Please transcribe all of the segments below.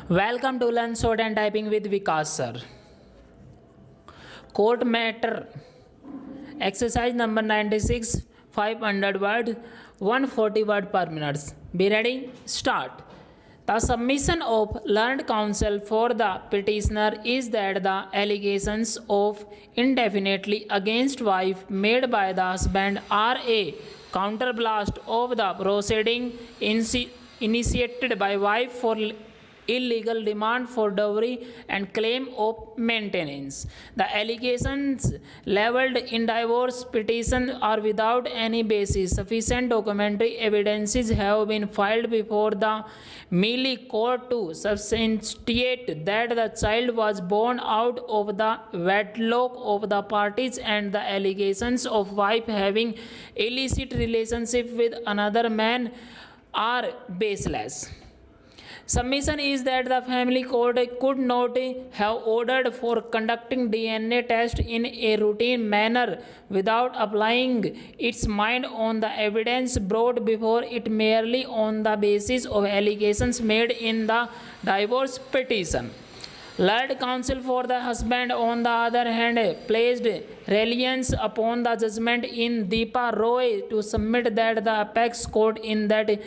Welcome to Learn Short and Typing with Vikas sir. Court matter. Exercise number 96, 500 word, 140 word per minute. Be ready? Start. The submission of learned counsel for the petitioner is that the allegations of indefinitely against wife made by the husband are a counterblast of the proceeding initiated by wife for illegal demand for dowry and claim of maintenance. The allegations leveled in divorce petition are without any basis. Sufficient documentary evidences have been filed before the Mealy court to substantiate that the child was born out of the wedlock of the parties, and the allegations of wife having illicit relationship with another man are baseless. Submission is that the family court could not have ordered for conducting DNA test in a routine manner without applying its mind on the evidence brought before it merely on the basis of allegations made in the divorce petition. Learned counsel for the husband, on the other hand, placed reliance upon the judgment in Deepa Roy to submit that the apex court in that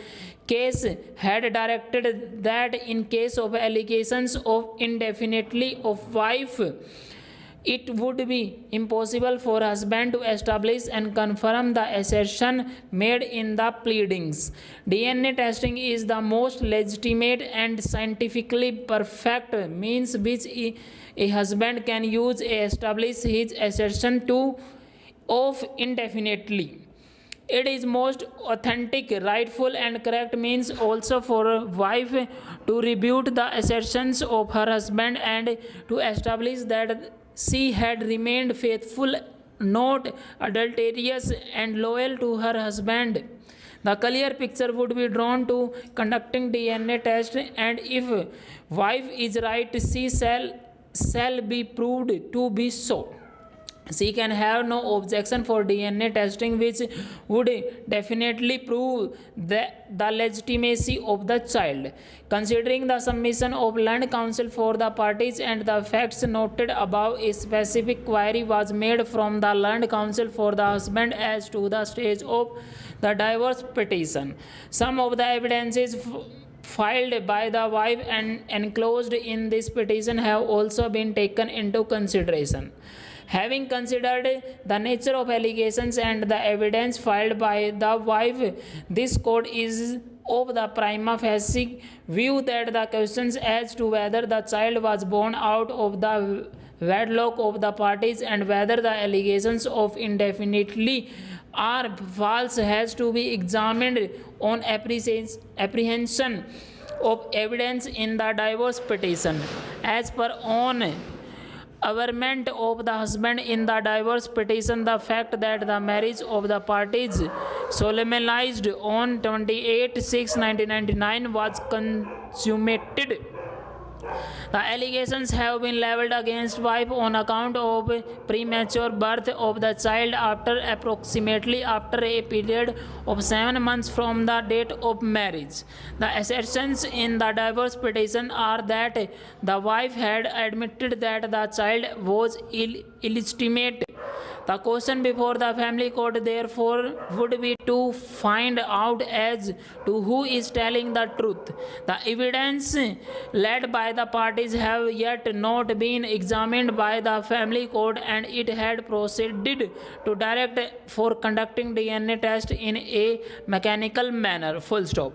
case had directed that in case of allegations of indefinitely of wife, it would be impossible for husband to establish and confirm the assertion made in the pleadings. DNA testing is the most legitimate and scientifically perfect means which a husband can use to establish his assertion of indefinitely. It is most authentic, rightful and correct means also for a wife to rebut the assertions of her husband and to establish that she had remained faithful, not adulterous, and loyal to her husband. The clear picture would be drawn to conducting DNA test, and if wife is right, she shall be proved to be so. She can have no objection for DNA testing, which would definitely prove the legitimacy of the child. Considering the submission of learned counsel for the parties and the facts noted above, a specific query was made from the learned counsel for the husband as to the stage of the divorce petition. Some of the evidences filed by the wife and enclosed in this petition have also been taken into consideration. Having considered the nature of allegations and the evidence filed by the wife, this court is of the prima facie view that the questions as to whether the child was born out of the wedlock of the parties and whether the allegations of indefinitely are false has to be examined on apprehension of evidence in the divorce petition. As per on averment of the husband in the divorce petition, the fact that the marriage of the parties solemnized on 28/6/1999 was consummated. The allegations have been leveled against wife on account of premature birth of the child approximately after a period of 7 months from the date of marriage. The assertions in the divorce petition are that the wife had admitted that the child was illegitimate. The question before the family court therefore would be to find out as to who is telling the truth. The evidence led by the parties have yet not been examined by the family court, and it had proceeded to direct for conducting DNA test in a mechanical manner. Full stop.